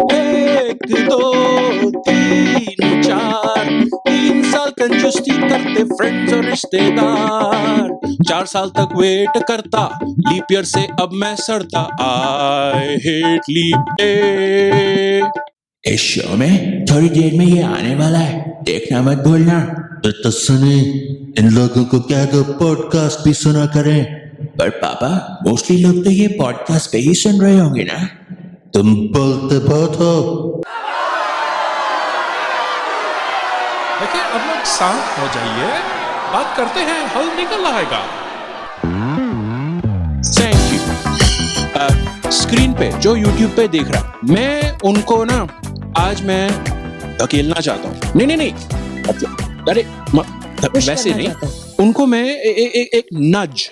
एक दो तीन चार, 3 साल कंजूसी करते फ्रेंड्स और रिश्तेदार, 4 साल तक वेट करता लीप ईयर से अब मैं सड़ता, आई हेट लीप डे। इस शो में थोड़ी देर में ये आने वाला है, देखना मत भूलना। तो सुने, इन लोगों को क्या दो पॉडकास्ट भी सुना करें। पर पापा, मोस्टली लोग तो ये पॉडकास्ट पे ही सुन रहे होंगे ना। तुम बोलते बहुत हो। देखिए, अब लोग शांत हो जाइए, बात करते हैं, हल निकल आएगा। Thank you. स्क्रीन पे जो यूट्यूब पे देख रहा, मैं उनको ना आज मैं धकेलना चाहता हूँ। नहीं, मतलब अरे वैसे नहीं, उनको मैं एक नज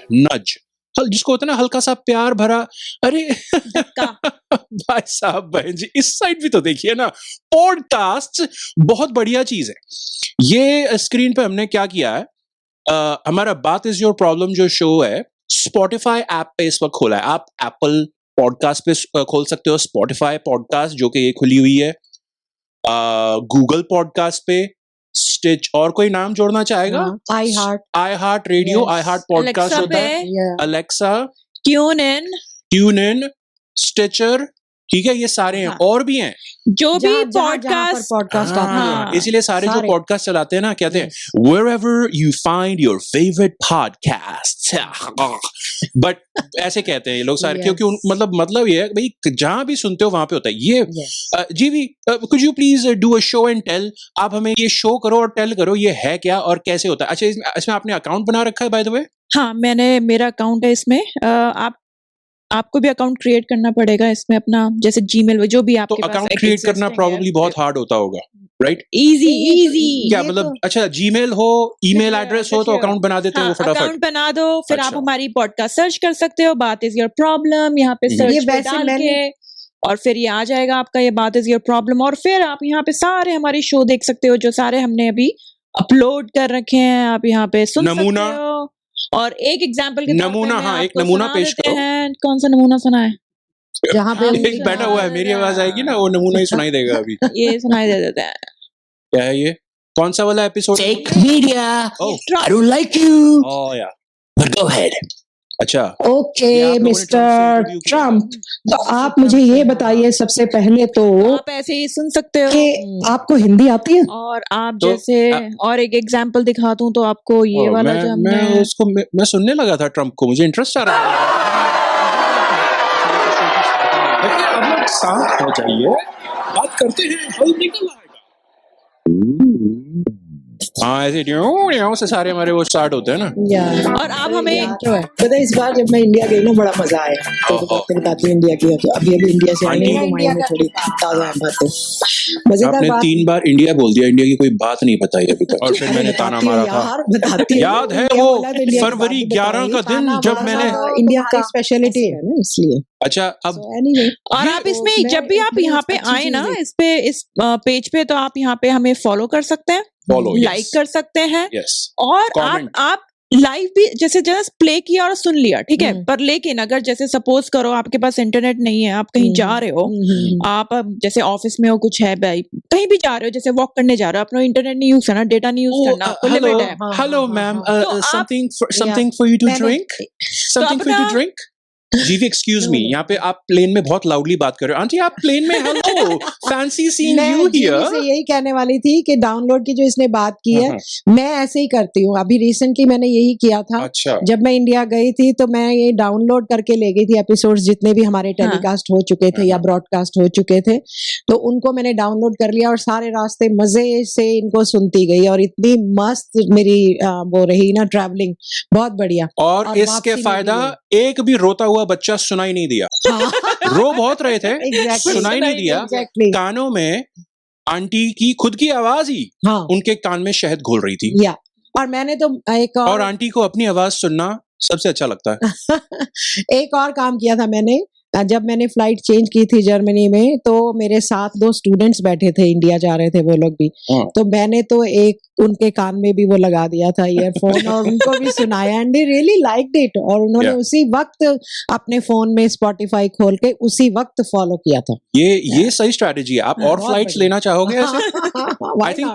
जिसको होता है ना हल्का सा प्यार भरा, अरे भाई साहब बहन जी, इस साइड भी तो देखिए ना। पॉडकास्ट बहुत बढ़िया चीज है। ये स्क्रीन पे हमने क्या किया है, हमारा बात इज योर प्रॉब्लम जो शो है, स्पॉटिफाई ऐप पे इस वक्त खोला है। आप एप्पल पॉडकास्ट पे खोल सकते हो स्पॉटिफाई पॉडकास्ट, जो कि ये खुली हुई है, गूगल पॉडकास्ट पे, स्टिच, और कोई नाम जोड़ना चाहेगा? आई हार्ट रेडियो, आई हार्ट पॉडकास्ट होता है, अलेक्सा, ट्यून इन, स्टिचर, ठीक है, ये सारे हैं, और भी हैं जो भी पॉडकास्ट हाँ, इसीलिए सारे जो पॉडकास्ट चलाते हैं ना, कहते हैं wherever you find your favorite podcasts, but ऐसे कहते हैं ये लोग सारे, क्योंकि मतलब ये है भाई, जहां भी सुनते हो वहां पे होता है ये। जी भी, could you please do a show and tell, आप हमें ये शो करो और टेल करो ये है क्या और कैसे होता है। अच्छा, इसमें आपने अकाउंट बना रखा है बाय द वे? हाँ, मेरा अकाउंट है इसमें। आपको भी अकाउंट क्रिएट करना पड़ेगा इसमें अपना, जैसे जीमेल जो भी आपके पास। अकाउंट क्रिएट करना प्रॉब्ली बहुत हार्ड होता होगा, राइट? इजी क्या मतलब? अच्छा, जीमेल हो, ईमेल एड्रेस हो, तो अकाउंट बना देते हैं वो फटाफट। अकाउंट बना दो, फिर आप हमारी पॉडकास्ट सर्च कर सकते हो, बात इज योर प्रॉब्लम, यहाँ पे सर्च पे डाल के, और फिर ये आ जाएगा आपका ये बात इज योर प्रॉब्लम, और फिर आप यहाँ पे सारे हमारे शो देख सकते हो जो सारे हमने अभी अपलोड कर रखे हैं। आप यहाँ पे सुन सकते हो, और एक एग्जांपल के नमूना, हाँ, एक नमूना पेश करो। कौन सा नमूना सुना है? जहाँ पे एक बैठा हुआ है, मेरी आवाज आएगी ना, वो नमूना ही सुनाई देगा अभी। ये सुनाई दे देता है। क्या है ये? कौन सा वाला episode? Take media. Oh. I don't like you. Oh yeah. But go ahead. अच्छा, ओके मिस्टर ट्रम्प, तो आप मुझे ये बताइए सबसे पहले तो आप ऐसे ही सुन सकते हो कि आपको हिंदी आती है? और आप जैसे और एक एग्जांपल दिखा दूं तो आपको ये वाला जो मैं सुनने लगा था ट्रम्प को, मुझे इंटरेस्ट आ रहा है। अब लोग शांत हो जाइए, बात करते हैं, हल निकल आएगा। हाँ, ऐसे से सारे हमारे वो स्टार्ट होते हैं ना। और आप हमें पता है, इस बार जब मैं इंडिया गई ना, बड़ा मजा आया। तो बताती हूँ इंडिया की, तो अभी इंडिया से आई हूँ, थोड़ी ताजा बातें। मजेदार आपने बात, 3 बार इंडिया बोल दिया, इंडिया की कोई बात नहीं बताई अभी तक, और फिर मैंने ताना मारा था। याद है वो फरवरी 11 का दिन जब मैंने, इंडिया का स्पेशलिटी है ना, इसलिए। अच्छा, अब और आप इसमें जब भी आप यहाँ पे आए ना, इस पेज पे, तो आप यहाँ पे हमें फॉलो कर सकते हैं, लाइक कर सकते हैं, और आप लाइव भी जैसे जस्ट प्ले किया और सुन लिया, ठीक है। पर लेकिन अगर जैसे सपोज करो आपके पास इंटरनेट नहीं है, आप कहीं जा रहे हो, आप जैसे ऑफिस में हो, कुछ है भाई, कहीं भी जा रहे हो, जैसे वॉक करने जा रहे हो, अपना इंटरनेट नहीं यूज करना, डेटा नहीं यूज करना, आपको लिमिट है। Hello ma'am, something for you to drink, something for you to drink. जी एक्सक्यूज मी, यहाँ पे आप प्लेन में बहुत लाउडली बात कर रहे हो। आंटी, आप प्लेन में, hello, fancy seeing you here. मैं यही कहने वाली थी कि डाउनलोड की जो इसने बात की है, मैं ऐसे ही करती हूँ। अभी रिसेंटली मैंने यही किया था। अच्छा। जब मैं इंडिया गई थी तो मैं ये डाउनलोड करके ले गई थी एपिसोड्स, जितने भी हमारे टेलीकास्ट हो चुके थे या ब्रॉडकास्ट हो चुके थे, तो उनको मैंने डाउनलोड कर लिया और सारे रास्ते मजे से इनको सुनती गई, और इतनी मस्त मेरी वो रही ना ट्रैवलिंग, बहुत बढ़िया। और इसके फायदा, एक भी रोता हुआ बच्चा सुनाई नहीं दिया। रो बहुत रहे थे, सुनाई नहीं दिया। कानों में आंटी की खुद की आवाज ही उनके कान में शहद घोल रही थी। और मैंने तो एक और आंटी को अपनी आवाज सुनना सबसे अच्छा लगता है। एक और काम किया था मैंने, जब मैंने फ्लाइट चेंज की थी जर्मनी में, तो मेरे साथ 2 स्टूडेंट्स बैठे थे, इंडिया जा रहे थे वो लोग भी। तो मैंने तो एक उनके कान में भी वो लगा दिया था ईयरफोन और उनको भी सुनाया, and they really liked it. और उन्होंने उसी वक्त अपने फोन में स्पॉटिफाई खोल के उसी वक्त फॉलो किया था। ये सही स्ट्रेटजी है। आप और फ्लाइट्स लेना चाहोगे ऐसे? आई थिंक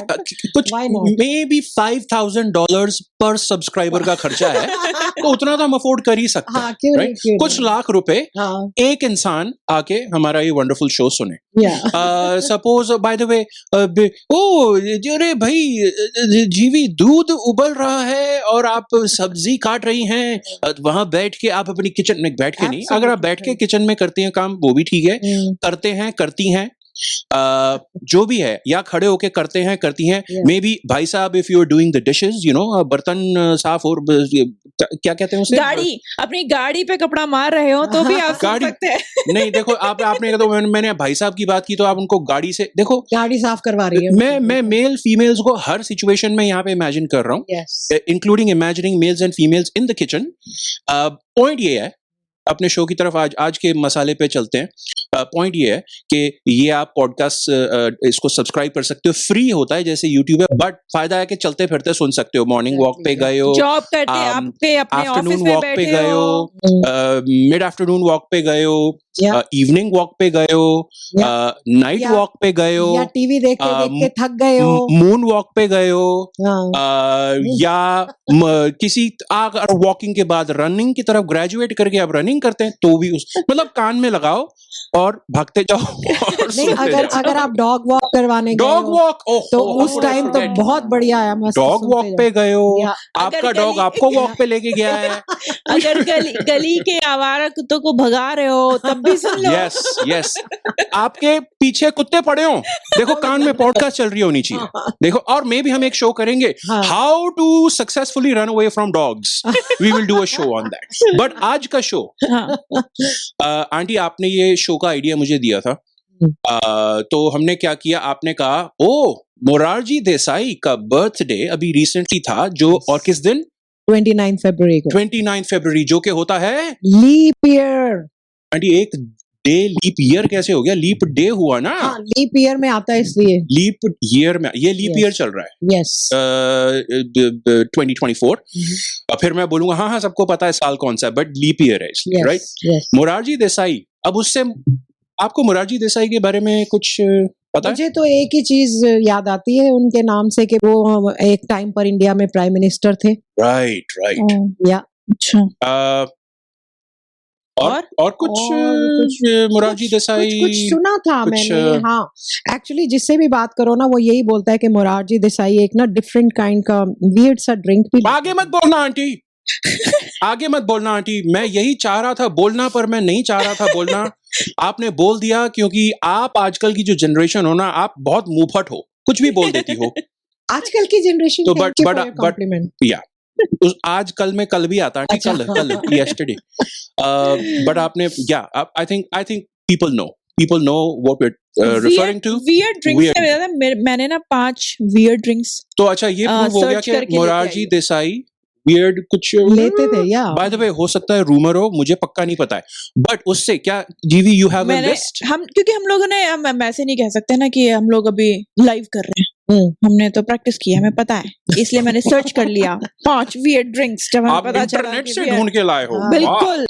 कुछ मे बी $5,000 पर सब्सक्राइबर का खर्चा है, तो उतना तो हम अफोर्ड कर ही सकते हैं। राइट? कुछ लाख रुपए एक इंसान आके हमारा ये वंडरफुल शो सुने। सपोज बाय द वे, ओ अरे भाई जीवी दूध उबल रहा है और आप सब्जी काट रही हैं, वहां बैठ के आप अपनी किचन में बैठ के नहीं, अगर आप बैठ के किचन में करती हैं काम वो भी ठीक है, करते हैं करती हैं, जो भी है, या खड़े होके करते हैं करती हैं। मे बी भाई साहब if you are doing the dishes, you know, बर्तन साफ और क्या कहते हैं उसे, गाड़ी, अपनी गाड़ी पे कपड़ा मार रहे हो तो भी आप सुन सकते हैं। नहीं देखो, आपने तो मैंने भाई साहब की बात की तो आप उनको गाड़ी से देखो, गाड़ी साफ करवा रही है। मैं मेल फीमेल्स को हर सिचुएशन में यहाँ पे इमेजिन कर रहा हूँ, including imagining mails and females in the kitchen. Point ये है, अपने शो की तरफ आज के मसाले पे चलते हैं। पॉइंट ये है कि ये आप पॉडकास्ट इसको सब्सक्राइब कर सकते हो, फ्री होता है जैसे यूट्यूब है, बट फायदा है कि चलते फिरते सुन सकते हो। मॉर्निंग वॉक पे गए हो, जॉब करते आपके अपने ऑफिस में वॉक पे गए हो, मिड आफ्टरनून वॉक पे गए हो, इवनिंग वॉक पे गए हो, नाइट वॉक पे गए हो, या टीवी देखते देखते थक गए हो, मून वॉक पे गए हो, या किसी अगर वॉकिंग के बाद रनिंग की तरफ ग्रेजुएट करके आप रनिंग करते हैं तो भी मतलब कान में लगाओ और भागते जाओ। और नहीं, अगर आप डॉग वॉक करवाने गए हो तो उस टाइम तो बहुत बढ़िया है। डॉग वॉक पे गए हो, आपका डॉग आपको वॉक पे लेके गया है। अगर गली के आवारा कुत्तों को भगा रहे हो तब भी सुन लो। यस आपके पीछे कुत्ते पड़े हो, देखो कान में पॉडकास्ट चल रही होनी चाहिए। देखो, और मे भी हम एक शो करेंगे, how to successfully run away from dogs. We will do a show on that. But आज का शो, आंटी आपने ये शो का आइडिया मुझे दिया था, तो हमने क्या किया, आपने कहा ओ मोरारजी देसाई का बर्थडे अभी रिसेंटली था, जो और किस दिन, 29 फरवरी को, 29 फरवरी, जो कि होता है लीप ईयर। आंटी एक डे लीप ईयर कैसे हो गया? लीप डे हुआ ना, लीप ईयर में आता है इसलिए लीप ईयर में, ये लीप ईयर चल रहा है। यस 2024। फिर मैं बोलूंगा हाँ सबको पता है साल कौन सा है, बट लीप ईयर है इसलिए, राइट? मोरारजी देसाई, अब उससे आपको मोरारजी देसाई के बारे में कुछ पता है? मुझे तो एक ही चीज याद आती है उनके नाम से कि वो एक टाइम पर इंडिया में प्राइम मिनिस्टर थे। राइट या अच्छा, और कुछ मोरारजी देसाई कुछ सुना था मैंने। हाँ, एक्चुअली जिससे भी बात करो ना वो यही बोलता है कि मोरारजी देसाई एक ना डिफरेंट काइंड का वियर्ड सा ड्रिंक भी। आगे मत बोलना आंटी, आगे मत बोलना आंटी, मैं यही चाह रहा था बोलना, पर मैं नहीं चाह रहा था बोलना। आपने बोल दिया, क्योंकि आप आजकल की जो जनरेशन हो ना, आप बहुत मुंहफट हो, कुछ भी बोल देती हो। आजकल की जनरेशन तो बट या आज कल में कल भी आता है, अच्छा। कल yesterday, but आपने I think people know what we're referring to. Weird drinks से मैंने ना 5 weird drinks, तो अच्छा ये प्रूव हो गया कि मोरारजी देसाई weird कुछ लेते थे। या बाय द वे हो सकता है रूमर हो, मुझे पक्का नहीं पता है, बट उससे क्या जीवी यू हैव अ लिस्ट? हम क्योंकि हम लोगों ने, हम ऐसे नहीं कह सकते ना कि हम लोग अभी लाइव कर रहे हैं, हमने तो प्रैक्टिस की है, हमें पता है, इसलिए मैंने सर्च कर लिया 5 weird drinks जब हमें पता चला इंटरनेट से ढूंढ के लाए हो। बिल्कुल।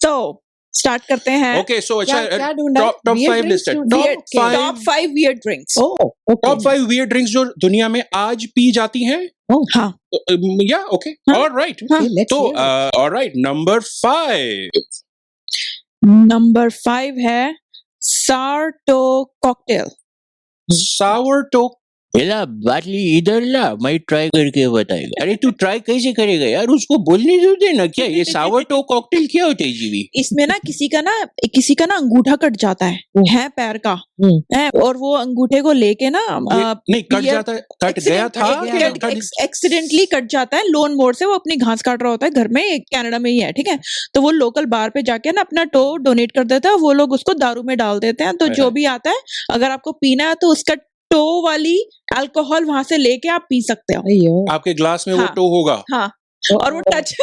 तो स्टार्ट करते हैं। ओके, सो अच्छा क्या ढूंढा? Top 5 listed, top 5 weird drinks। Top 5 weird drinks जो दुनिया में आज पी जाती हैं। हाँ, या ओके, ऑलराइट। तो ऑलराइट, नंबर 5 है सार्टो कॉकटेल। सावरटो। ला बाटली इधर ला, मैं ट्राई करके बताएगा। अरे तू ट्राई कैसे करेगा यार, उसको बोलने दो देना। क्या ये सावरटो कॉकटेल क्या होता है जीवी? इसमें ना किसी का ना अंगूठा कट जाता है पैर का, है, और वो अंगूठे को लेके ना नहीं कट जाता है, कट गया था, एक्सीडेंटली कट जाता है लोन मोड़ से। वो अपनी घास काट रहा होता है घर में, कनाडा में ही है, ठीक है। तो वो लोकल बार पे जाके ना अपना टो डोनेट कर देता है, वो लोग उसको दारू में डाल देते हैं। तो जो भी आता है, अगर आपको पीना है तो उसका टो वाली अल्कोहल वहां से लेके आप पी सकते हो। आपके ग्लास में वो टो होगा। हाँ, और वो टच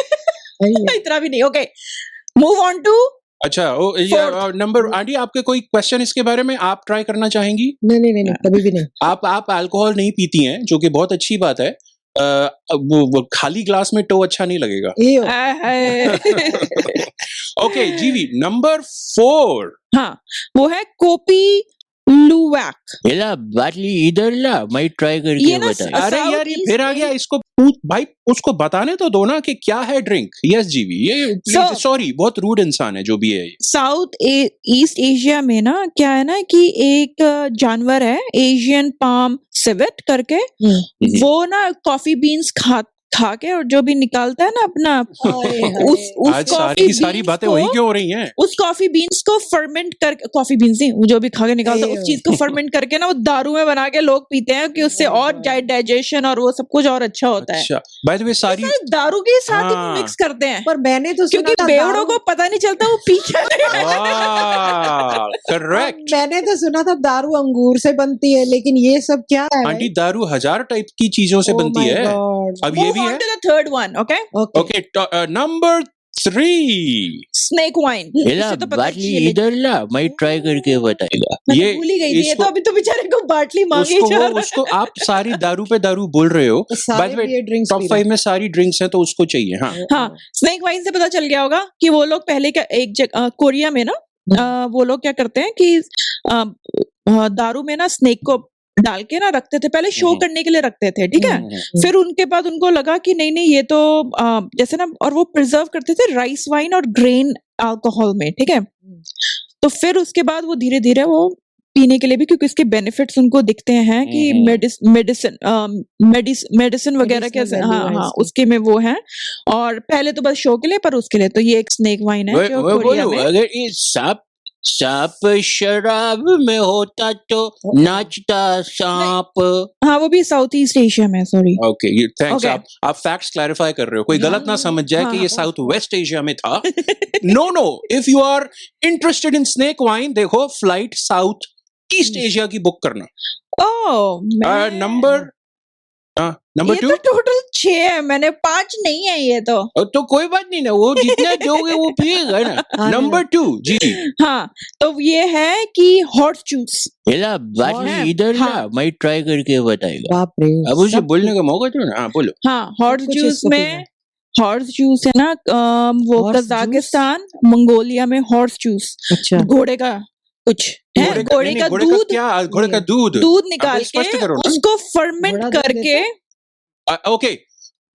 इतना भी नहीं। ओके, मूव ऑन टू अच्छा नंबर आंटी आपके कोई क्वेश्चन इसके बारे में आप ट्राई करना चाहेंगी? नहीं कभी भी नहीं। आप अल्कोहल नहीं पीती हैं जो कि बहुत अच्छी बात है। वो खाली ग्लास में टो अच्छा नहीं लगेगा। ओके जीवी नंबर 4। हाँ वो है कोपी लुवैक। एला बाटली इधर ला, मैं ट्राई करके ये ना बताऊंगा। अरे यार ये फिर आ गया, इसको भाई उसको बताने तो दो ना कि क्या है ड्रिंक। यस जीवी ये सॉरी बहुत रूड इंसान है जो भी है। साउथ ईस्ट एशिया में ना क्या है ना कि एक जानवर है एशियन पाम सिवेट करके, वो ना कॉफी बीन्स खा के और जो भी निकालता है ना अपना उस आज सारी की सारी बातें वही क्यों हो रही हैं? उस कॉफी बीन्स को फर्मेंट करके, कॉफी बीन्स नहीं वो जो भी खा के निकालता है उस चीज को फर्मेंट करके ना वो दारू में बना के लोग पीते हैं कि उससे और डाइजेशन और वो सब कुछ और अच्छा होता है। अच्छा बाय द वे सारी दारू के साथ ही मिक्स करते हैं। पर मैंने तो सुना क्योंकि था बेवड़ों को पता नहीं चलता वो पी क्या रहे हैं। करेक्ट। मैंने तो सुना था दारू अंगूर से बनती है, लेकिन ये सब क्या है? आंटी दारू 1000 टाइप की चीजों से बनती है। अब ये भी है। Third one okay number 3 snake wine. एला बाटली इधर ला, मैं ट्राई करके बताएगा। ये भूल ही गई थी, ये तो अभी तो बेचारे को बाटली मांगी उसको आप सारी दारू पे दारू बोल रहे हो। बाय द वे टॉप 5 में सारी ड्रिंक्स हैं तो उसको चाहिए। हाँ स्नेक वाइन से पता चल गया होगा कि वो लोग पहले क्या एक जगह कोरिया में ना वो लोग क्या करते हैं कि दारू में ना स्नेक को डाल के ना रखते थे, पहले शो करने के लिए रखते थे, ठीक है। फिर उनके बाद उनको लगा कि नहीं ये तो जैसे ना, और वो प्रिजर्व करते थे राइस वाइन और ग्रेन अल्कोहल में, ठीक है। तो फिर उसके बाद वो धीरे धीरे वो पीने के लिए भी, क्योंकि इसके बेनिफिट्स उनको दिखते हैं कि मेडिसिन वगैरह के हाँ उसके में वो है। और पहले तो बस शो के लिए, पर उसके लिए तो ये एक स्नेक वाइन है जो कोरिया में। अगर ये सांप शराब में होता तो नाचता सांप। हाँ वो भी साउथ ईस्ट एशिया में। Sorry okay thanks. आप फैक्ट्स क्लैरिफाई कर रहे हो, कोई गलत ना समझ जाए कि ये साउथ वेस्ट एशिया में था। No if you are interested in snake wine, देखो फ्लाइट साउथ ईस्ट एशिया की बुक करना। नंबर 2 तो टोटल 6 है, मैंने 5 नहीं है ये तो कोई बात नहीं ना, वो जितना दोगे वो पिएगा ना। नंबर 2 जी। हाँ तो ये है कि हॉर्स जूस। एला बाटली इधर ला, मैं ट्राई करके बताएगा। बाप रे, अब उसे बोलने का मौका दो ना। हाँ बोलो। हाँ हॉर्स जूस में, हॉर्स जूस है ना वो कजाकिस्तान मंगोलिया में हॉर्स जूस। अच्छा घोड़े का कुछ है, घोड़े का दूध निकाल के उसको फर्मेंट करके। ओके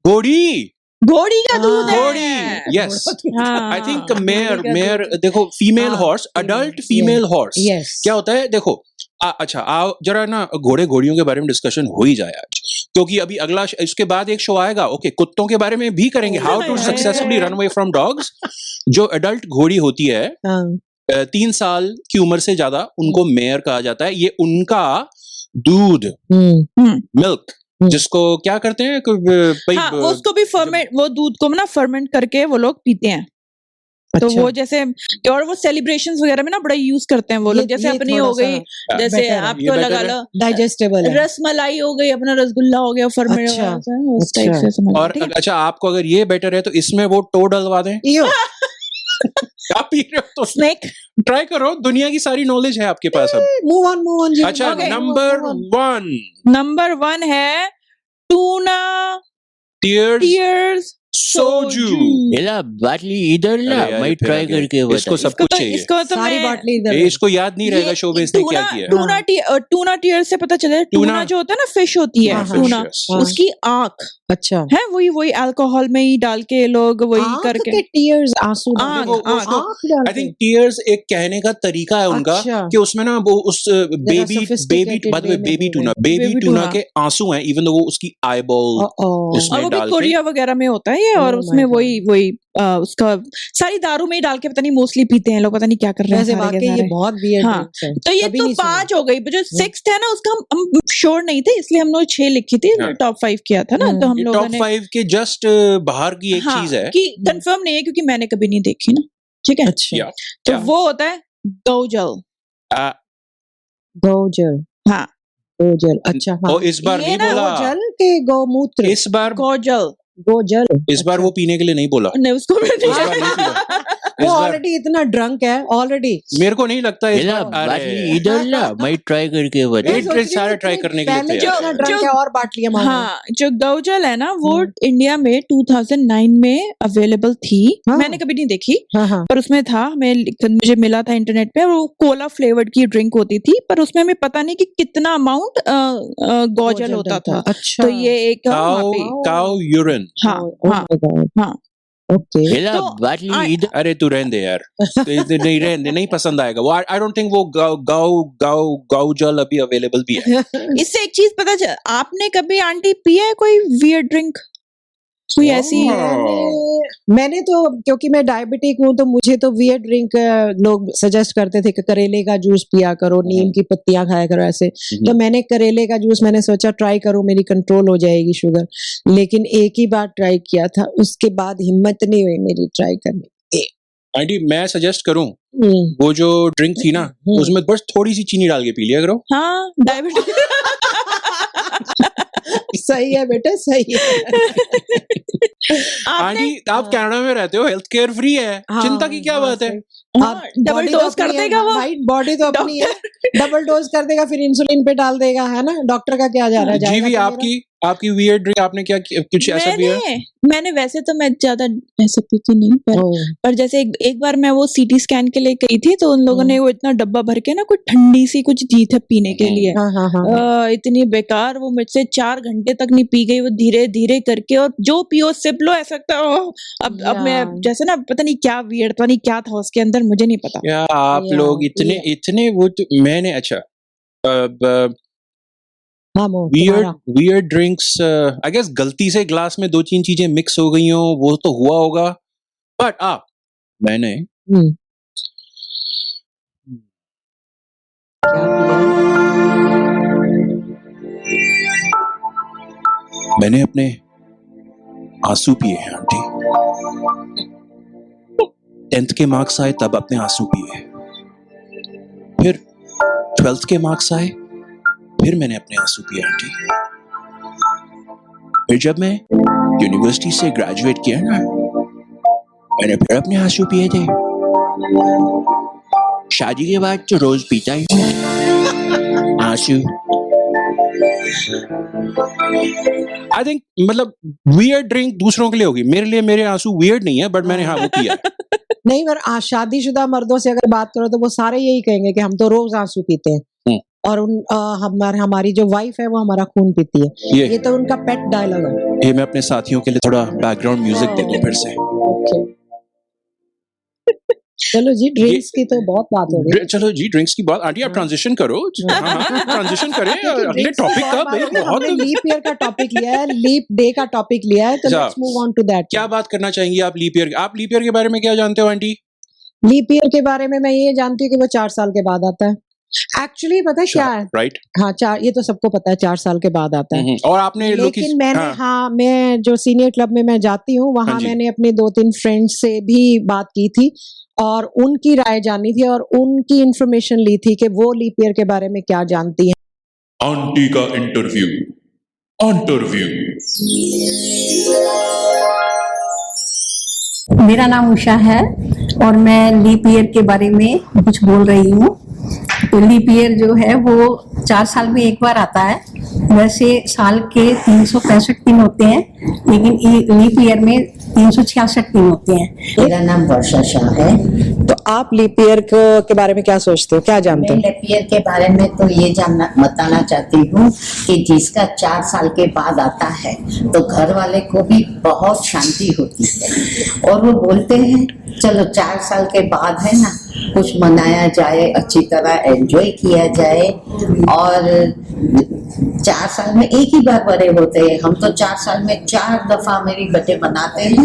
घोड़ी का दूध है। यस आई थिंक मेयर देखो female horse, adult female horse क्या होता है देखो। अच्छा आओ जरा ना घोड़ियों के बारे में डिस्कशन हो ही जाए आज, क्योंकि अभी अगला इसके बाद एक शो आएगा ओके कुत्तों के बारे में भी करेंगे, how to successfully run away from dogs. जो अडल्ट घोड़ी होती है 3 साल की उम्र से ज्यादा उनको मेयर कहा जाता है। ये उनका दूध मिल्क जिसको क्या करते हैं उसको भी फर्मेंट, वो दूध को ना फर्मेंट करके वो लोग पीते हैं। तो वो जैसे, और वो सेलिब्रेशंस वगैरह में ना बड़ा यूज करते हैं वो लोग। जैसे अपनी हो गई, जैसे आपको लगा लो डाइजेस्टेबल रसमलाई हो गई, अपना रसगुल्ला हो गया फर्मेंट उस टाइप से समझ। और अच्छा आपको अगर ये बेटर है तो इसमें वो टो डलवा दें। आप पी रहे हो तो स्नेक ट्राई करो, दुनिया की सारी नॉलेज है आपके पास अब। मूव ऑन जी। अच्छा नंबर 1 है टूना टीयर्स सोजू। एला बाटली इधर ला, मैं ट्राई करके बताऊंगा। इसको सब कुछ चाहिए, इसको तो सारी बाटली इधर। इसको याद नहीं रहेगा शो में इसने क्या किया। टूना टीयर से पता चले, टूना जो होता है ना फिश होती है टूना, उसकी आंख अच्छा है वही अल्कोहल में ही डाल के लोग वही करके टीयर्स आंसू। आई थिंक टीयर्स एक कहने का तरीका है उनका कि उसमें ना वो उस बेबी टूना के आंसू हैं, इवन वो उसकी आईबॉल उसमें डाल के। कोरिया वगैरह में होता है ये, और उसमें वही उसका सारी दारू में ही डाल के पता नहीं मोस्टली पीते हैं लोग, पता नहीं क्या कर रहे हैं। ये बहुत वियर्ड है। तो ये तो 5 हो गई, जो 6th है ना उसका हम श्योर नहीं थे, इसलिए हमने 6 लिखी थी, टॉप 5 किया था ना। तो हम लोगों ने टॉप 5 के जस्ट बाहर की एक चीज है कि कंफर्म नहीं है क्योंकि मैंने कभी नहीं देखी ना, ठीक है। अच्छा तो वो होता है गोजल। हाँ गोजल। अच्छा हाँ। इस बार नहीं बोला गोजल के गौमूत्र, इस बार गोजल इस बार वो पीने के लिए नहीं बोला। नहीं उसको वो ऑलरेडी इतना ड्रंक है ऑलरेडी। मेरे को नहीं लगता इस मेरा बार- बाटली इधर ला, मैं ट्राई करके बता। एक ड्रिंक सारे ट्राई करने के लिए पहले तैयार जो है। ड्रंक है और बांट लिया मामा ने। हाँ, जो गौजल है ना वो इंडिया में 2009 में अवेलेबल थी। हाँ। मैंने कभी नहीं देखी, हाँ हाँ पर उसमें था, मुझे मिला था इंटरनेट पे। वो कोला फ्लेवर्ड की ड्रिंक होती थी, पर उसमें हमें पता नहीं कि कितना अमाउंट गौजल होता था। अच्छा तो ये एक वहाँ काउ पे- काउ यूरिन। हाँ हाँ हाँ। ओके मेरा तो बाटली इधर। अरे तू रहने दे यार, नहीं रहने दे, नहीं पसंद आएगा वो। आई डोंट थिंक वो गाउ जल अभी अवेलेबल भी है। इससे एक चीज पता चल, आपने कभी आंटी पिया है कोई वियर्ड ड्रिंक, कोई ऐसी? मैंने तो क्योंकि मैं डायबिटिक हूँ तो मुझे तो वियर्ड ड्रिंक लोग सजेस्ट करते थे कि करेले का जूस पिया करो, नीम की पत्तियां खाया करो ऐसे। तो मैंने करेले का जूस मैंने सोचा ट्राई करूं, मेरी कंट्रोल हो जाएगी शुगर, लेकिन एक ही बार ट्राई किया था, उसके बाद हिम्मत नहीं हुई मेरी ट्राई करने की। आंटी मैं सजेस्ट करूं, वो जो ड्रिंक थी ना उसमें बस थोड़ी सी चीनी डाल के पी लिया करो। हाँ, डायबिटिक। सही है बेटा, सही है। आंटी आप कनाडा में रहते हो, हेल्थ केयर फ्री है, चिंता की क्या बात है? हाँ, डबल डोज कर देगा वो। राइट, बॉडी तो अपनी है, डबल डोज कर देगा, फिर इंसुलिन पे डाल देगा, है ना। डॉक्टर का क्या जा रहा है? जी जाएगा भी तो आपकी वियर्ड ड्रिंक आपने क्या कुछ ऐसा पिया? मैंने वैसे तो मैं ज्यादा ऐसे पीती नहीं, पर जैसे एक बार मैं वो सीटी स्कैन के लिए गई थी, तो उन लोगों ने वो इतना डब्बा भर के ना कुछ ठंडी सी कुछ दी थी पीने के लिए। इतनी बेकार, वो मुझसे 4 घंटे तक नहीं पी गई वो, धीरे धीरे करके, और जो पियो सिप लो, ऐसा लगता है अब मैं जैसे ना पता नहीं क्या वियर्ड, पता नहीं क्या था उसके अंदर, मुझे नहीं पता। या आप लोग इतने वो तो मैंने अच्छा वियर्ड ड्रिंक्स आई गेस गलती से ग्लास में 2-3 चीजें मिक्स हो गई हो, वो तो हुआ होगा। बट मैंने मैंने अपने आंसू पिए हैं आंटी। 10th के मार्क्स आए तब अपने आंसू पिए, फिर 12th के मार्क्स आए, फिर मैंने अपने आंसू पिए आंटी। फिर जब मैं यूनिवर्सिटी से ग्रेजुएट किया ना, मैंने फिर अपने आंसू पिए थे। शादी के बाद तो रोज पीता ही हूँ आंसू। आई थिंक मतलब वियर्ड ड्रिंक दूसरों के लिए होगी, मेरे लिए मेरे आंसू वियर्ड नहीं है, बट मैंने हाँ वो पिया है। नहीं, पर शादीशुदा मर्दों से अगर बात करो तो वो सारे यही कहेंगे कि हम तो रोज आंसू पीते हैं, और हमारी जो वाइफ है वो हमारा खून पीती है। ये तो उनका पेट डायलॉग है। ये मैं अपने साथियों के लिए थोड़ा बैकग्राउंड म्यूजिक दे दूं फिर से। चलो जी, ड्रिंक्स की तो बहुत बात हो गई। चलो जी, ड्रिंक्स की बात। आंटी आप ट्रांजिशन करो, ट्रांजिशन करें अगले टॉपिक का। बहुत लीप ईयर का टॉपिक लिया है, लीप डे का टॉपिक लिया है, तो let's move on to that. क्या बात करना चाहेंगी आप लीप ईयर? आप लीप ईयर के बारे में क्या जानते हो आंटी? लीप ईयर के बारे में मैं ये जानती हूँ कि वो 4 साल के बाद आता है। एक्चुअली पता है क्या है? राइट, हाँ, 4, ये तो सबको पता है 4 साल के बाद आता है। और आपने लेकिन मैंने मैं जो सीनियर क्लब में मैं जाती हूँ, वहां मैंने अपने 2-3 फ्रेंड्स से भी बात की थी और उनकी राय जानी थी और उनकी इंफॉर्मेशन ली थी कि वो लीप ईयर के बारे में क्या जानती है। आंटी का इंटरव्यू। मेरा नाम उषा है और मैं लीप ईयर के बारे में कुछ बोल रही हूँ। तो लीप ईयर जो है वो 4 साल में एक बार आता है। वैसे साल के 365 दिन होते हैं, लेकिन लीप ईयर में 366 दिन होते हैं। मेरा नाम वर्षा शाह है। तो आप लीप ईयर के बारे में क्या सोचते हो, क्या जानते मैं हो? लीप ईयर के बारे में तो ये बताना चाहती हूँ कि जिसका 4 साल के बाद आता है तो घर वाले को भी बहुत शांति होती है, और वो बोलते हैं चलो 4 साल के बाद है ना, कुछ मनाया जाए, अच्छी तरह एंजॉय किया जाए। और 4 साल में एक ही बार बड़े होते हैं, हम तो 4 साल में 4 दफा मेरी बर्थडे मनाते हैं।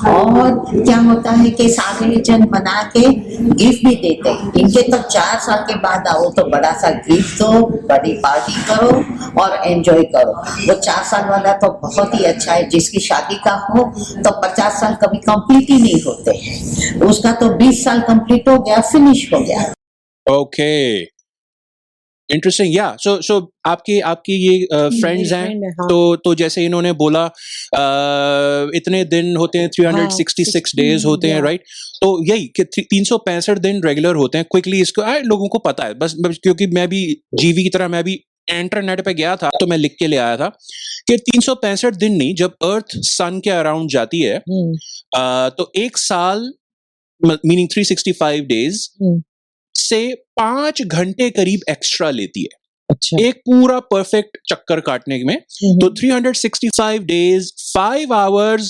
और क्या होता है कि सारे जन मना के गिफ्ट भी देते हैं। इनके तो 4 साल के बाद आओ तो बड़ा सा गिफ्ट दो, बड़ी पार्टी करो और एंजॉय करो। वो 4 साल वाला तो बहुत ही अच्छा है। जिसकी शादी का हो तो 50 साल कभी कंप्लीट ही नहीं होते हैं, उसका तो 20 साल कंप्लीट हो गया, फिनिश हो गया। ओके इंटरेस्टिंग या सो आपके ये फ्रेंड्स हैं हाँ। तो जैसे इन्होंने बोला इतने दिन होते हैं 366 डेज होते हैं राइट तो यही कि 365 दिन रेगुलर होते हैं क्विकली इसको लोगों को पता है बस क्योंकि मैं भी जीवी की तरह मैं भी इंटरनेट पे गया था तो मैं लिख के ले आया था कि 365 दिन नहीं जब अर्थ सन के अराउंड जाती है तो एक साल मीनिंग 365 डेज से 5 घंटे करीब एक्स्ट्रा लेती है अच्छा एक पूरा परफेक्ट चक्कर काटने में तो 365 days 5 hours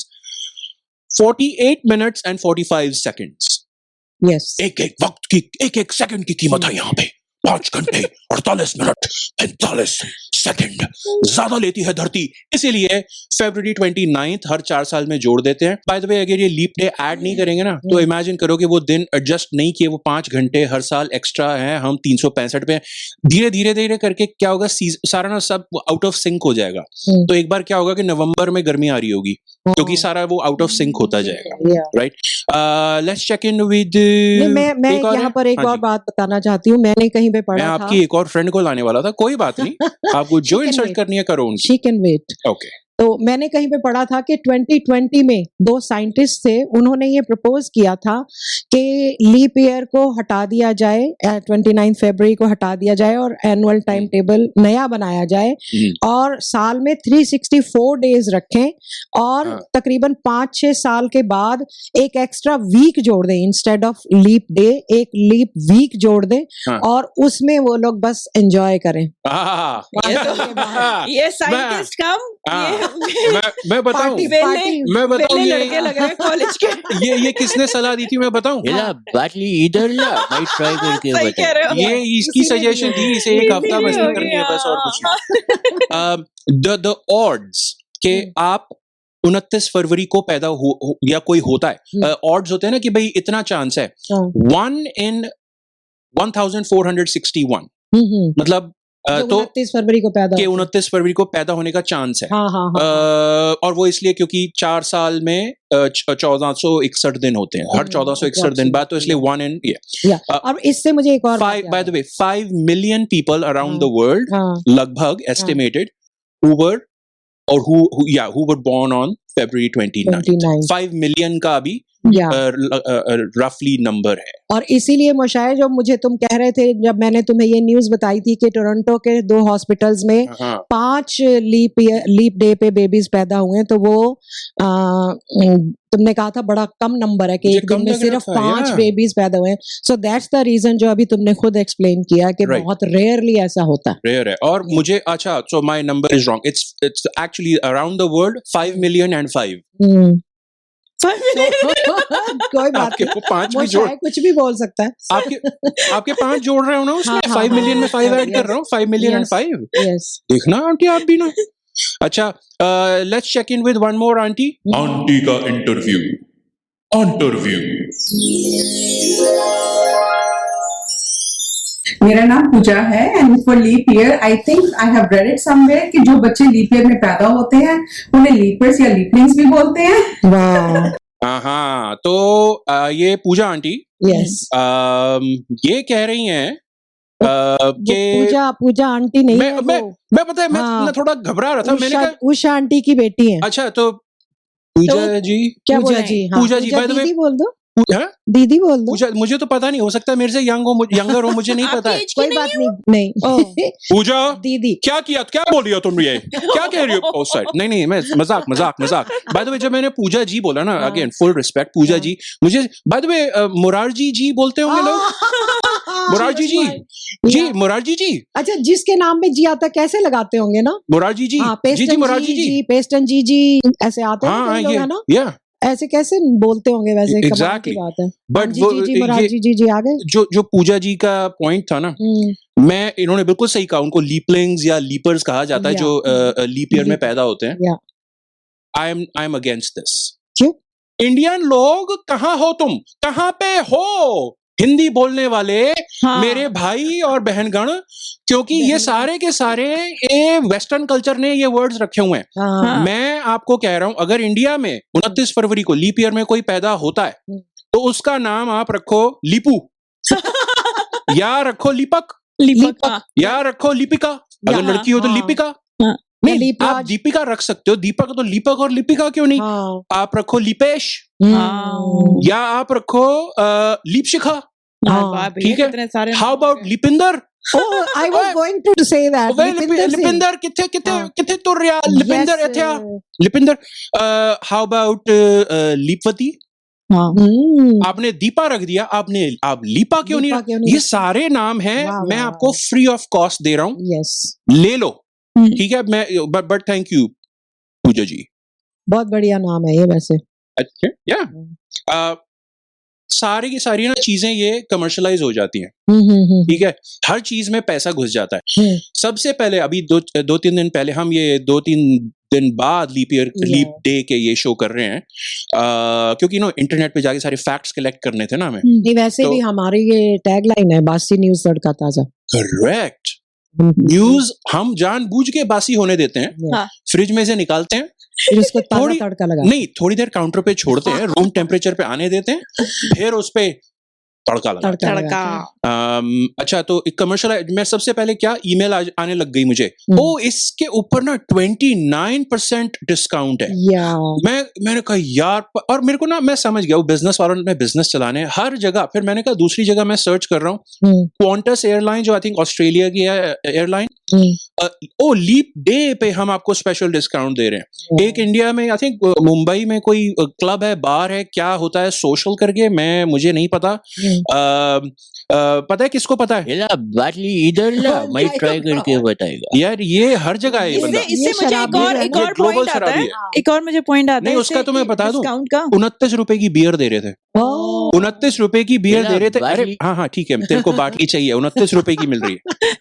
48 minutes and 45 seconds yes एक एक वक्त की एक एक सेकंड की कीमत है यहाँ पे 5 घंटे 48 मिनट 45 सेकंड ज्यादा लेती है धरती इसीलिए फरवरी 29 हर 4 साल में जोड़ देते हैं बाय द वे अगर ये लीप डे ऐड नहीं करेंगे ना तो इमेजिन करो कि वो दिन एडजस्ट नहीं किए वो 5 घंटे हर साल एक्स्ट्रा है हम 365 पे धीरे धीरे धीरे करके क्या होगा सारा ना सब आउट ऑफ सिंक हो जाएगा तो एक बार क्या होगा कि नवंबर में गर्मी आ रही होगी क्योंकि सारा वो आउट ऑफ सिंक होता जाएगा right let's check in with मैं यहाँ पर एक और बात बताना चाहती हूँ मैंने कहीं पे पढ़ा मैं था आपकी एक और फ्रेंड को लाने वाला था कोई बात नहीं आपको जो She can इंसल्ट wait. करनी है करो उनकी शी कैन वेट ओके तो मैंने कहीं पे पढ़ा था कि 2020 में 2 साइंटिस्ट थे उन्होंने ये प्रपोज किया था कि लीप ईयर को हटा दिया जाए 29 फरवरी को हटा दिया जाए और एनुअल टाइम टेबल नया बनाया जाए और साल में 364 डेज रखें और तकरीबन 5-6 साल के बाद एक एक्स्ट्रा वीक जोड़ दें इंस्टेड ऑफ लीप डे एक लीप वीक जोड़ दें और उसमें वो लोग बस एंजॉय करें ये साइंटिस्ट कम मैं बताऊं मैं बताऊं लड़के लग रहे हैं कॉलेज के ये किसने सलाह दी थी मैं बताऊं इला बाटली इधर ला मैं ट्राई करके सही कह रहे हो ये इसकी सजेशन दी इसे एक हफ्ता बस नहीं करनी है बस और कुछ नहीं द ऑड्स के आप 29 फरवरी को पैदा हो या कोई होता है ऑड्स होते हैं ना कि भाई इतना चांस है 1 in 1461 मतलब तो 29 फरवरी को पैदा कि 29 फरवरी को पैदा होने का चांस है और वो इसलिए क्योंकि 4 साल में 1461 दिन होते हैं हर 1461 दिन बाद तो इसलिए 1 in और इससे मुझे एक और by the way 5 million people around the world लगभग estimated who were or who were born on February 29th 5 million का अभी रफली नंबर है और इसीलिए मोशाय जो मुझे तुम कह रहे थे जब मैंने तुम्हें ये न्यूज बताई थी कि टोरंटो के 2 हॉस्पिटल्स में 5 लीप डे पे बेबीज पैदा हुए तो वो तुमने कहा था बड़ा कम नंबर है कि एक दिन में सिर्फ 5 बेबीज पैदा हुए सो दैट्स द रीजन जो अभी तुमने खुद एक्सप्लेन किया कि बहुत रेयरली ऐसा होता है रेयर है और मुझे अच्छा so my number is wrong it's actually around the world 5 million and 5 कोई बात नहीं 5 भी जोड़ कुछ भी बोल सकता है आपके 5 जोड़ रहे हो ना उसमें 5 million में 5 ऐड कर रहा हूँ 5 million and 5 यस देखना आंटी आप भी ना अच्छा let's check in with one more aunty का इंटरव्यू मेरा नाम पूजा है and for leap year I think I have read it somewhere कि जो बच्चे लीप ईयर में पैदा होते हैं उन्हें लीपर्स या लीपलिंग्स भी बोलते हैं हाँ तो ये पूजा आंटी यस ये कह रही हैं कि पूजा आंटी नहीं है मैं पता है मैं थोड़ा घबरा रहा था मैंने कहा उषा आंटी की बेटी है अच्छा तो पूजा जी क्या पूजा जी पूजा जी बाय द वे बोल दो दीदी बोल दो। मुझे तो पता नहीं, हो सकता है मेरे से यंगर हो, मुझे नहीं पता है। कोई बात नहीं। पूजा दीदी क्या किया, क्या बोल रही हो तुम, ये क्या कह रही हो? ओह सॉरी, नहीं मैं मजाक। बाय द वे जब मैंने पूजा जी बोला ना, अगेन फुल रिस्पेक्ट पूजा जी, मुझे बाय द वे मुरारजी जी बोलते होंगे लोग। मुरारजी जी मुरारजी जी। अच्छा, जिसके नाम में जी आता कैसे लगाते होंगे ना, मुरारजी जी। जी मुरारजी जी, पेस्टन जी ऐसे आते हैं ना, या ऐसे कैसे बोलते होंगे वैसे। Exactly. बात है। बट जी मुरारजी जी आ गए। जो पूजा जी का पॉइंट था ना, मैं इन्होंने बिल्कुल सही कहा, उनको लीपलिंग्स या लीपर्स कहा जाता है, जो लीप ईयर में पैदा होते हैं। I am against this. क्यों? इंडियन लोग कहाँ हो तुम, कहाँ पे हो हिंदी बोलने वाले मेरे भाई और बहनगण, क्योंकि ये सारे के सारे ये वेस्टर्न कल्चर ने ये वर्ड्स रखे हुए हैं। मैं आपको कह रहा हूं, अगर इंडिया में 29 फरवरी को लीप ईयर में कोई पैदा होता है तो उसका नाम आप रखो लीपू या रखो लीपक, लिपिका। या रखो लिपिका, अगर यहाँ, लड़की हो तो हाँ। लिपिका। हाँ। नहीं, लिपराज। आप दीपिका रख सकते हो, दीपक तो दीपक और लिपिका क्यों नहीं? हाँ। आप रखो लिपेश, हाँ। या आप रखो लीपशिखा, वाह भैया, ठीक है? कितने सारे हाउ नाम अबाउट हो गए। लिपिंदर? Oh, I was going to say that. Way Lipinder Singh. लिपिंदर किथे किथे हाँ। किथे तुर रहा? लिपिंदर Yes, इथे आ, लिपिंदर। How about लीपवती? हाँ। आपने दीपा रख दिया, आप लीपा क्यों नहीं लीपा रख? क्यों नहीं ये रखते? सारे नाम हैं, वाह, मैं वाह, आपको वाह। फ्री ऑफ कॉस्ट दे रहा हूँ, Yes. ले लो, ठीक है? मैं बट थैंक यू पूजा जी। बहुत बढ़िया नाम है ये वैसे। अच्छा, या सारी की सारी ना चीजें ये कमर्शलाइज हो जाती हैं, ठीक है? हर चीज में पैसा घुस जाता है। सबसे पहले अभी दो तीन दिन पहले, हम ये 2-3 दिन बाद लीप डे के ये शो कर रहे हैं, क्योंकि इंटरनेट पे जाके सारे फैक्ट्स कलेक्ट करने थे ना हमें। नहीं वैसे तो- भी हमारी ये टैगलाइन है, बासी न्यूज तड़का ताजा। करेक्ट। न्यूज हम जानबूझ के बासी होने देते हैं, हाँ। फ्रिज में से निकालते हैं, फिर उसको ताजा थोड़ी- तड़का लगा। नहीं थोड़ी देर काउंटर पे छोड़ते हैं, रूम टेम्परेचर पे आने देते हैं, फिर उस पे तड़का लगा। तड़का तड़का। लगाते अच्छा, तो कमर्शियल मैं सबसे पहले क्या ईमेल आने लग गई मुझे, ओ इसके ऊपर ना 29% डिस्काउंट है। हैं। या मैंने कहा यार, और मेरे को ना, मैं समझ गया वो बिजनेस वालों ने बिजनेस चलाने हैं हर जगह। फिर मैंने कहा दूसरी जगह मैं सर्च कर रहा हूँ, क्वांटस एयरलाइन जो आई थिंक ऑस्ट्रेलिया की है एयरलाइन, ओ लीप डे पे हम आपको स्पेशल डिस्काउंट दे रहे हैं। एक इंडिया में आई थिंक मुंबई में कोई क्लब है, बार है, क्या होता है सोशल करके, मुझे नहीं पता। पता है किसको पता है ला बाटली इधर ला, मैं ट्राई करके बताएगा। यार? ये हर जगह है ये बंदा। इससे मुझे शराबी है एक ना? और ये global पॉइंट आता शराबी है, है। एक और मुझे पॉइंट आता नहीं, है उसका तो मैं बता दूं। डिस्काउंट का। 29 रुपए की बियर दे रहे थे, 29 रुपए की बियर मेरा दे रहे थे। अरे बाटली- हाँ ठीक है, तेरे को बाटली चाहिए, 29 रुपए की मिल रही है।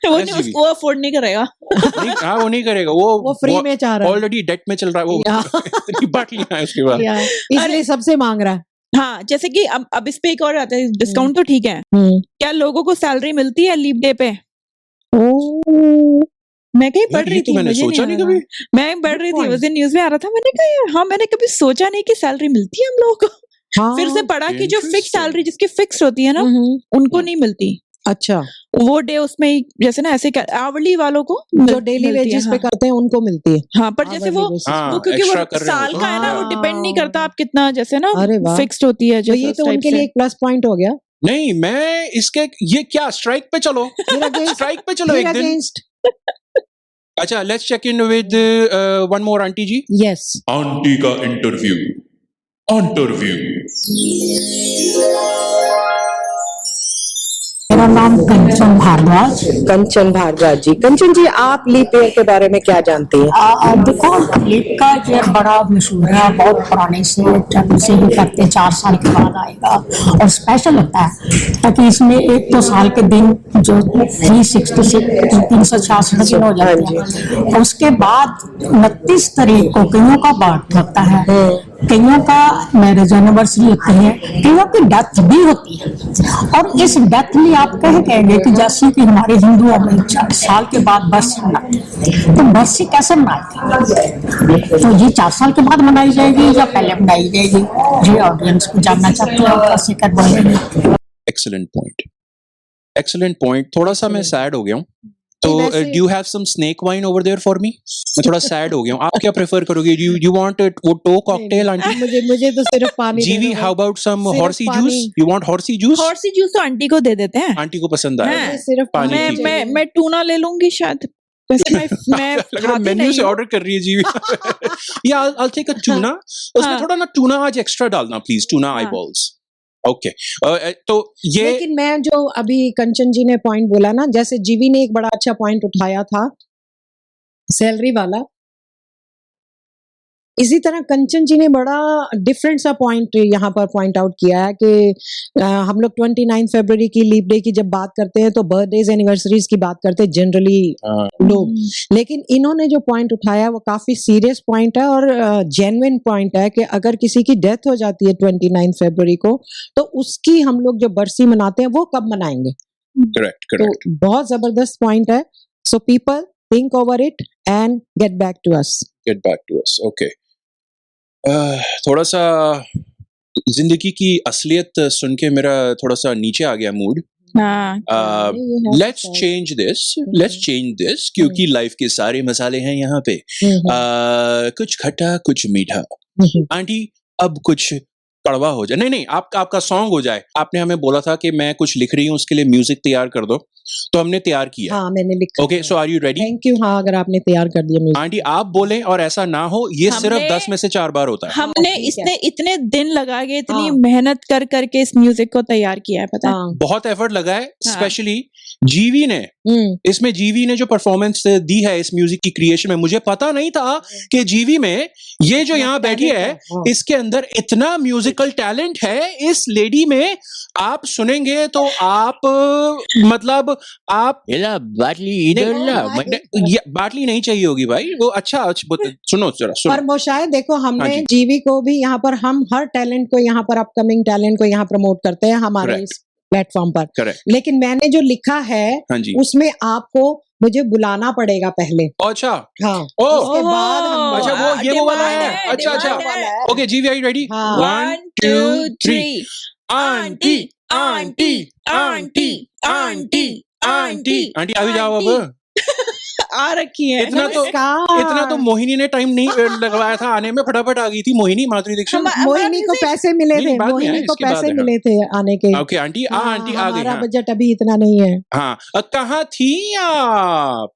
वो Yes, नहीं, जीवी। वो अफोर्ड नहीं करेगा। नहीं, हाँ वो नहीं करेगा, वो फ्री में चाह रहा है। ऑलरेडी डेट में चल रहा है वो। या। इतनी बाटली है उसके बाद। या, इसलिए सबसे मांग रहा है। हाँ, जैसे कि अब इस पे एक और आता है, डिस्काउंट तो ठीक है, क्या लोगों को सैलरी मिलती है लीप डे पे? मैं कहीं पढ़ यार, रही ये तो थी, मैंने मुझे सोचा नहीं नहीं आ रहा। कभी। मैं पढ़ रही थी, point. उस दिन न्यूज में आ रहा था, मैंने कहा यार, हाँ मैंने कभी सोचा नहीं कि सैलरी मिलती है हम लोगों को। हाँ, फिर से पढ़ा कि जो फिक्स Interesting. सैलरी जिसकी फिक्स होती है ना, उनको नहीं मिलती। अच्छा, वो डे उसमें ही, जैसे ना ऐसे आवरली वालों को जो डेली मिलती है, वेजेस पे हाँ। करते हैं उनको मिलती है। हाँ, पर जैसे वो Hourly basis पे। हाँ, वो क्योंकि वो extra कर रहे हो साल तो। का है ना, वो हाँ। डिपेंड नहीं करता आप कितना, जैसे ना अरे वाह। फिक्स्ड होती है तो जैसे ये उस तो टाइप उनके से। लिए एक प्लस पॉइंट हो गया। नहीं, मैं इसके ये क्या स्ट्राइक पे चलो, फिर against- स्ट्राइक पे चलो फिर एक दिन। against- अच्छा, let's check in with one more aunty ji. yes। Aunty का इंटरव्यू। मेरा नाम कंचन भारद्वाज। कंचन भारद्वाज जी, कंचन जी आप लीप ईयर के बारे में क्या जानती हैं? देखो, लीप का जो है बड़ा मशहूर है, बहुत पुराने से जब से ही करते 4 साल के बाद आएगा और स्पेशल होता है, ताकि इसमें एक तो साल के दिन जो 366 दिन हो जाते हैं, उसके बाद 29 तारीख को कईयों का बर्थ होता है, कईयों का मैरिज एनिवर्सरी होती है, कईयों की डेथ भी होती है। और इस डेथ में आप कहेंगे कि जैसे कि हमारे हिंदुओं में 4 साल के बाद बरसी मनाते हैं, तो बरसी कैसे मनाते? तो ये 4 साल के बाद मनाई जाएगी या पहले मनाई जाएगी? ये ऑडियंस को जानना चाहते हैं, कैसे कर बोलेंगे। Excellent point, excellent point. थोड़ा सा मैं सैड हो गया हूँ, तो वैसे- do you have some snake wine over there for me? मैं थोड़ा सैड हो गया हूँ। आप क्या प्रेफर करोगे? यू वांट वो टो कॉकटेल आंटी? मुझे तो सिर्फ पानी दे जीवी, दो। हाउ अबाउट सम सिर्फ हॉर्सी पानी। Juice? You want horsey juice? Horsey juice तो आंटी को दे देते हैं। आंटी को पसंद आया। हाँ। मुझे सिर्फ पानी मैं पीजिए। मैं मैं टूना ले लूंगी शायद, वैसे मैं लग रहा खाती मेन्यू नहीं से हूँ। ऑर्डर कर रही है जीवी। या I'll take a tuna, उसमें हाँ। थोड़ा ना टूना आज एक्स्ट्रा डालना प्लीज, टूना हाँ। eyeballs। ओके, तो ये लेकिन मैं जो अभी कंचन जी ने पॉइंट बोला ना, जैसे जीवी ने एक बड़ा अच्छा पॉइंट उठाया था सैलरी वाला, इसी तरह कंचन जी ने बड़ा डिफरेंट सा पॉइंट यहाँ पर पॉइंट आउट किया है कि हम लोग 29 फरवरी की लीप डे की जब बात करते हैं तो बर्थडेज एनिवर्सरीज की बात करते हैं जनरली लोग, लेकिन इन्होंने जो पॉइंट उठाया वो काफी सीरियस पॉइंट है और जेन्युइन पॉइंट है कि अगर किसी की डेथ हो जाती है 29 फरवरी को, तो उसकी हम लोग जो बरसी मनाते हैं वो कब मनाएंगे। करेक्ट तो करेक्ट। बहुत जबरदस्त पॉइंट है। So people think over it and get back to us. Get back to us. Okay, थोड़ा सा जिंदगी की असलियत सुन के मेरा थोड़ा सा नीचे आ गया मूड, लेट्स चेंज दिस क्योंकि लाइफ के सारे मसाले हैं यहाँ पे। कुछ खट्टा कुछ मीठा। आंटी अब कुछ कड़वा हो जाए, नहीं आपका सॉन्ग हो जाए। आपने हमें बोला था कि मैं कुछ लिख रही हूँ, उसके लिए म्यूजिक तैयार कर दो, तो हमने तैयार किया। हाँ, मैंने लिखा। Okay, so are you ready? Thank you. हाँ, अगर आपने तैयार कर दिया म्यूजिक। आंटी आप बोलें और ऐसा ना हो, ये सिर्फ 10 में से 4 बार होता है। हमने इसने इतने दिन लगा के इतनी मेहनत करके इस म्यूजिक को तैयार किया है, पता है? बहुत एफर्ट लगा है, स्पेशली जीवी ने। इसमें जीवी ने जो परफॉर्मेंस दी है इस म्यूजिक की क्रिएशन में, मुझे पता नहीं था कि जीवी में ये जो यहाँ बैठी है इसके अंदर इतना म्यूजिकल टैलेंट है। इस लेडी में आप सुनेंगे तो आप मतलब आप बाटली नहीं चाहिए होगी भाई, वो अच्छा सुनो जरा सुनो। पर मोशायद देखो, हमने जीवी को भी यहाँ पर, हम हर टैलेंट को यहाँ पर, अपकमिंग टैलेंट को यहाँ प्रमोट करते हैं हमारे इस प्लेटफॉर्म पर। लेकिन मैंने जो लिखा है उसमें आपको मुझे बुलाना पड़ेगा पहले। अच्छा, हाँ, उसके बाद हम अच्छा वो वाला है। अच्छा ओके, जीवी are you ready? 1 2 3 aunty aunty aunty aunty aunty aunty अभी जाओ अब। आ रखी है। इतना तो मोहिनी ने टाइम नहीं लगवाया था आने में, फटाफट आ गई थी मोहिनी, माधुरी दीक्षित। मोहिनी को पैसे मिले थे, मोहिनी को पैसे मिले थे आने के। ओके आंटी, आंटी आ गई। हमारा बजट अभी इतना नहीं है। हाँ, कहाँ थी आप?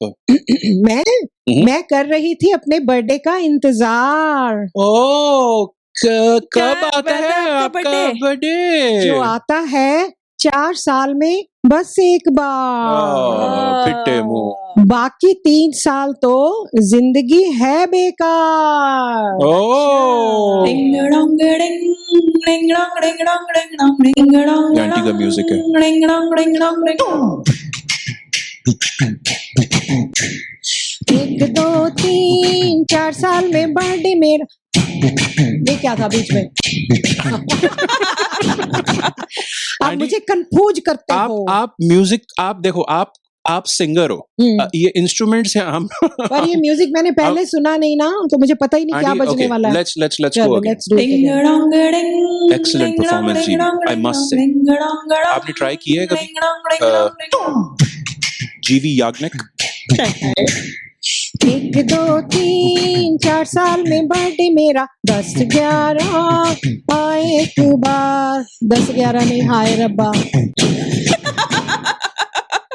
मैं कर रही थी अपने बर्थडे का इंतजार। कब आता है आपका बर्थडे? जो आता है 4 साल में बस एक बार। फिट्टे मुंह। बाकी 3 साल तो जिंदगी है बेकार। आंटी का म्यूजिक है। 1 2 3 4 साल में बर्थडे मेरा। ये क्या था बीच में? आप मुझे कंफ्यूज करते हो। आप म्यूजिक, आप देखो, आप सिंगर हो, ये इंस्ट्रूमेंट्स हैं हम। पर ये म्यूजिक मैंने पहले सुना नहीं ना, तो मुझे पता ही नहीं क्या बजने वाला है। Let's go again. Excellent performance जी, आई मस्ट से। आपने ट्राई किया है कभी जीवी याग्निक? 1 2 3 4 साल में बर्थडे मेरा, 10 11 आए एक बार। 10 11 नहीं, हाय रब्बा।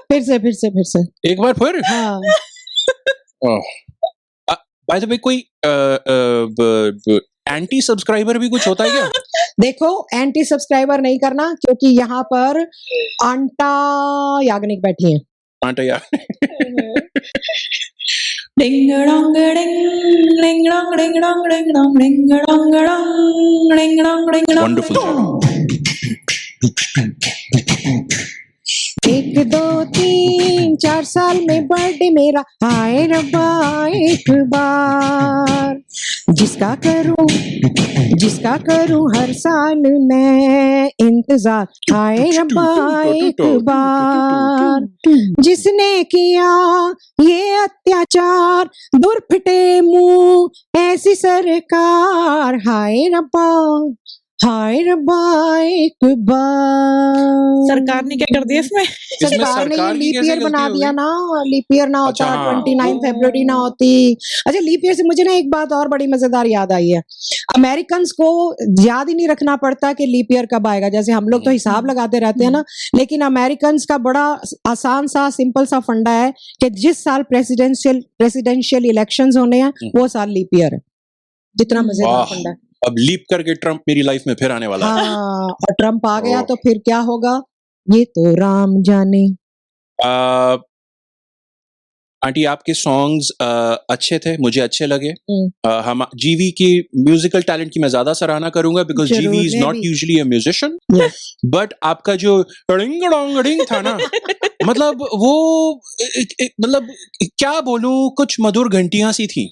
फिर से एक बार फिर। हाँ। बाय द वे, कोई एंटी सब्सक्राइबर भी कुछ होता है क्या? देखो, एंटी सब्सक्राइबर नहीं करना, क्योंकि यहाँ पर आंटा याग्निक बैठी है। आंटा याग्निक। Wonderful. 1 2 3 4 साल में बर्थडे मेरा, हाय रब्बा एक बार। जिसका करूं हर साल मैं इंतजार, हाय रब्बा एक बार। जिसने किया ये अत्याचार, दूर फिटे मुंह ऐसी सरकार, हाय रब्बा एक बार। सरकार ने क्या कर दिया इसमें? सरकार ने ये लीप ईयर बना दिया ना। लीप ईयर ना होता, 29 फरवरी ना होती। अच्छा, लीप ईयर से मुझे ना एक बात और बड़ी मजेदार याद आई है। अमेरिकन्स को याद ही नहीं रखना पड़ता कि लीप ईयर कब आएगा। जैसे हम लोग तो हिसाब लगाते रहते हैं ना, लेकिन अमेरिकन्स का बड़ा आसान सा सिंपल सा फंडा है कि जिस साल प्रेसिडेंशियल इलेक्शंस होने हैं वो साल लीप ईयर है। जितना मजेदार फंडा है। अब लीप करके ट्रम्प मेरी लाइफ में फिर आने वाला है। हाँ, और ट्रम्प आ गया तो फिर क्या होगा ये तो राम जाने। आंटी, आपके सॉन्ग्स अच्छे थे, मुझे अच्छे लगे। हम जीवी की म्यूजिकल टैलेंट की मैं ज्यादा सराहना करूंगा, बिकॉज जीवी is not usually a musician, but आपका जो रिंग डोंग रिंग था ना, मतलब वो मतलब क्या बोलूं, कुछ मधुर घंटियां सी थी।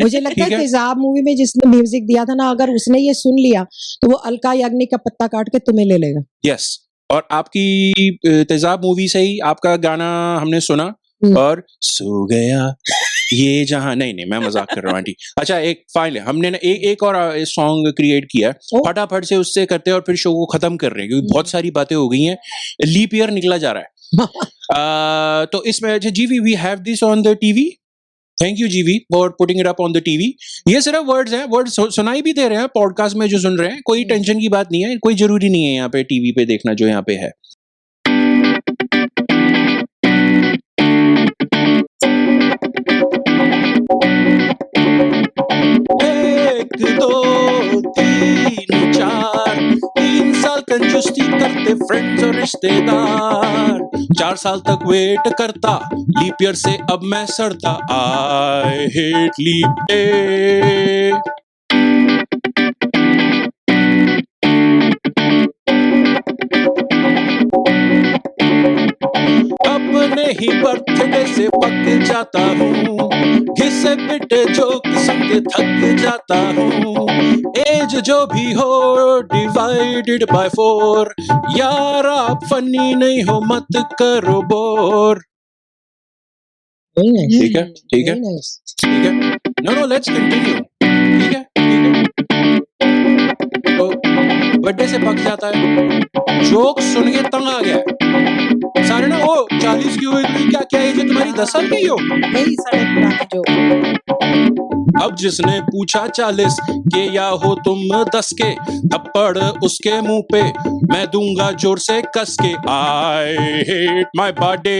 मुझे लगता है तेजाब मूवी में जिसने म्यूजिक दिया था ना, अगर उसने ये सुन लिया तो वो अलका याग्निक का पत्ता काट के तुम्हें ले लेगा। यस, और आपकी तेजाब मूवी से ही आपका गाना हमने सुना और सो गया ये जहां नहीं मैं मजाक कर रहा हूँ आंटी। अच्छा एक फाइनल हमने ना एक और सॉन्ग क्रिएट किया है, फटाफट से उससे करते हैं और फिर शो को खत्म कर रहे हैं क्योंकि बहुत सारी बातें हो गई हैं। लीप ईयर निकला जा रहा है तो इसमें GV we have this on the TV. Thank you GV for putting it up on the TV. ये सिर्फ वर्ड्स हैं, वर्ड सुनाई भी दे रहे हैं पॉडकास्ट में जो सुन रहे हैं, कोई टेंशन की बात नहीं है, कोई जरूरी नहीं है यहाँ पे टीवी पे देखना जो यहाँ पे है। एक दो तीन चार, 3 साल कंजूसी करते फ्रेंड्स और रिश्तेदार, 4 साल तक वेट करता लीप ईयर से अब मैं सड़ता, आई हेट लीप डे। अपने ही बर्थडे से पक जाता हूँ, घिसे पिटे जोक सुन के थक जाता हूँ, एज जो भी हो डिवाइडेड बाय 4, यार आप फनी नहीं हो मत करो बोर। ठीक है ठीक है ठीक है, नो लेट्स कंटिन्यू। ठीक है तो बर्थडे से पक जाता है, जोक सुन के तंग आ गया सारे ना, वो 40 की हुई क्या क्या है जो तुम्हारी 10 साल की हो, नहीं सारे पुराने जो। अब जिसने पूछा 40 के या हो तुम 10 के, थप्पड़ उसके मुंह पे मैं दूंगा जोर से कस के, आई हेट माय बर्थडे।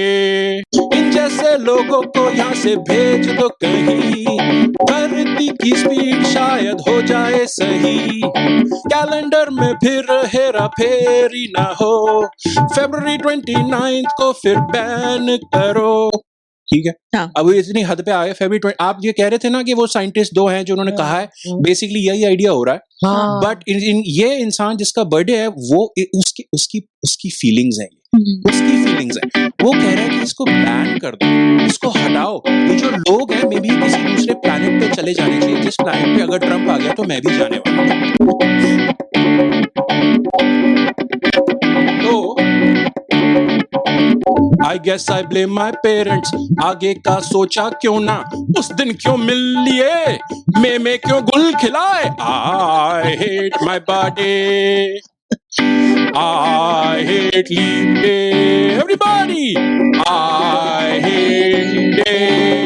इन जैसे लोगों को यहाँ से भेज दो कहीं, धरती की स्पीड शायद हो जाए सही, कैलेंडर में फिर हेरा फेरी ना हो, फरवरी 29 को फिर बैन करो। ठीक है हाँ। अब इतनी हद पे आए फरवरी। आप ये कह रहे थे ना कि वो साइंटिस्ट 2 हैं जो उन्होंने कहा है, बेसिकली यही आइडिया हो रहा है। हाँ। बट ये इंसान जिसका बर्थडे है वो उसकी फीलिंग्स है, उसकी फीलिंग्स है, वो कह रहा है कि इसको बैन कर दो, इसको हटाओ, ये जो लोग हैं मे बी किसी दूसरे प्लैनेट पे चले जाने चाहिए, जिस प्लैनेट पे अगर ट्रम्प आ गया तो मैं भी जाने वाला हूं। तो I guess I blame my parents, आगे का सोचा क्यों ना, उस दिन क्यों मिल लिए, मैं क्यों गुल खिलाए, I hate my birthday, I hate leap day, everybody, I hate day।